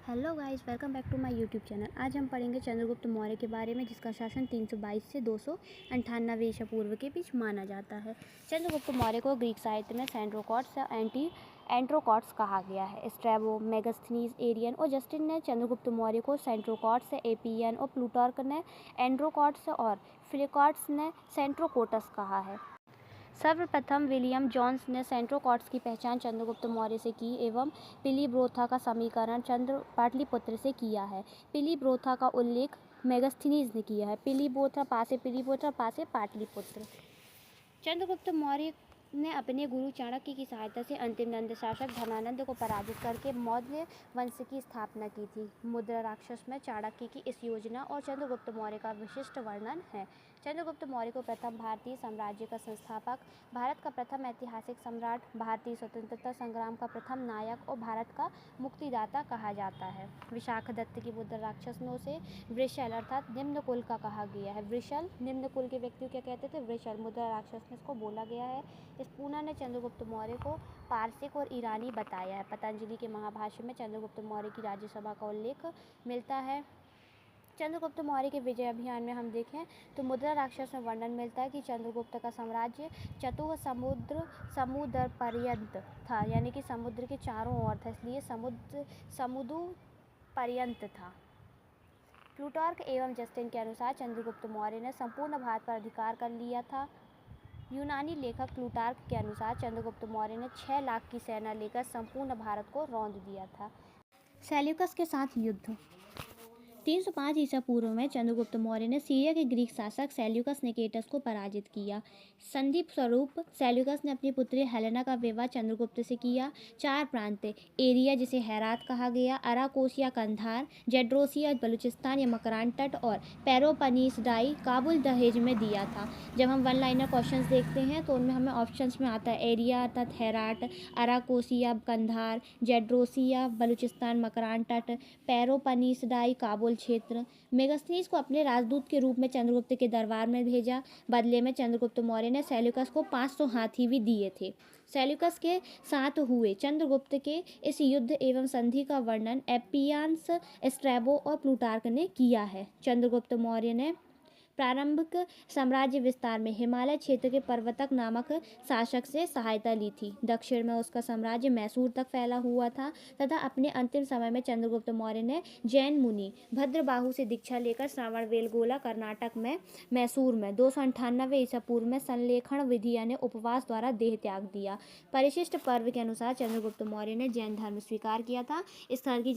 Hello guys, welcome back to my YouTube channel. आज हम पढ़ेंगे चंद्रगुप्त मौर्य के बारे में, जिसका शासन 322 से 298 ईसा पूर्व के बीच माना जाता है। चंद्रगुप्त मौर्य को ग्रीक साहित्य में सेंड्रोकॉट्स या एंट्रोकॉट्स कहा गया है। स्ट्रैबो, मेगास्थनीज, एरियन और जस्टिन ने चंद्रगुप्त मौर्य को सेंट्रोकॉट्स, एपियन और प्लूटार्क ने एंड्रोकॉट्स और फिलिकॉट्स ने सेंट्रोकोटस कहा है। सर्वप्रथम विलियम जोन्स ने सेंट्रोकॉट्स की पहचान चंद्रगुप्त मौर्य से की एवं पिलीब्रोथा का समीकरण पाटलिपुत्र से किया है। पिलीब्रोथा का उल्लेख मेगास्थनीज ने किया है। पिलीब्रोथा पासे पाटलिपुत्र। चंद्रगुप्त मौर्य ने अपने गुरु चाणक्य की सहायता से अंतिम नंद शासक धनानंद को पराजित करके मौर्य वंश की स्थापना की थी। मुद्रा राक्षस में चाणक्य की इस योजना और चंद्रगुप्त मौर्य का विशिष्ट वर्णन है। चंद्रगुप्त मौर्य को प्रथम भारतीय साम्राज्य का संस्थापक, भारत का प्रथम ऐतिहासिक सम्राट, भारतीय स्वतंत्रता संग्राम का प्रथम नायक और भारत का मुक्तिदाता कहा जाता है। विशाखदत्त की मुद्रा राक्षस में उसे वृषल अर्थात निम्न कुल का कहा गया है। वृषल निम्न कुल के व्यक्तियों क्या कहते थे? वृषल। मुद्रा राक्षस में इसको बोला गया है। इस पूना ने चंद्रगुप्त मौर्य को पारसिक और ईरानी बताया है। पतंजलि के महाभाष्य में चंद्रगुप्त मौर्य की राज्यसभा का उल्लेख मिलता है। चंद्रगुप्त मौर्य के विजय अभियान में हम देखें तो मुद्रा राक्षस में वर्णन मिलता है कि चंद्रगुप्त का साम्राज्य चतुः समुद्र पर्यंत था, यानी कि समुद्र के चारों ओर था, इसलिए समुद्र पर्यंत था। प्लूटार्क एवं जस्टिन के अनुसार चंद्रगुप्त मौर्य ने संपूर्ण भारत पर अधिकार कर लिया था। यूनानी लेखक प्लूटार्क के अनुसार चंद्रगुप्त मौर्य ने 6 लाख की सेना लेकर संपूर्ण भारत को रौंद दिया था। सेल्यूकस के साथ युद्ध। 305 ईसा पूर्व में चंद्रगुप्त मौर्य ने सीरिया के ग्रीक शासक सेल्यूकस निकेटस को पराजित किया। संधि स्वरूप सेल्यूकस ने अपनी पुत्री हेलेना का विवाह चंद्रगुप्त से किया। 4 प्रांत एरिया, जिसे हेरात कहा गया, अराकोसिया कंधार, जेड्रोसिया बलूचिस्तान या मकरान तट और पेरोपनीसडाई काबुल दहेज में दिया था। जब हम वन लाइनर क्वेश्चंस देखते हैं तो उनमें हमें ऑप्शंस में आता है एरिया अर्थात हेराट, अराकोसिया कंधार, जेड्रोसिया बलूचिस्तान मकरान तट, पेरोपनीसडाई काबुल क्षेत्र। मेगास्थनीज को अपने राजदूत के रूप में चंद्रगुप्त के दरबार में भेजा। बदले में चंद्रगुप्त मौर्य ने सेल्यूकस को 500 हाथी भी दिए थे। सेल्यूकस के साथ हुए चंद्रगुप्त के इस युद्ध एवं संधि का वर्णन एपियंस, स्ट्रैबो और प्लूटार्क ने किया है। चंद्रगुप्त मौर्य ने प्रारंभिक साम्राज्य विस्तार में हिमालय क्षेत्र के पर्वतक नामक शासक से सहायता ली थी। दक्षिण में उसका साम्राज्य मैसूर तक फैला हुआ था तथा अपने अंतिम समय में चंद्रगुप्त मौर्य ने जैन मुनि भद्रबाहु से दीक्षा लेकर श्रावणबेलगोला कर्नाटक में मैसूर में 298 ईसा पूर्व में संलेखन विधि यानी उपवास द्वारा देह त्याग दिया। परिशिष्ट पर्व के अनुसार चंद्रगुप्त मौर्य ने जैन धर्म स्वीकार किया था। इस स्थल की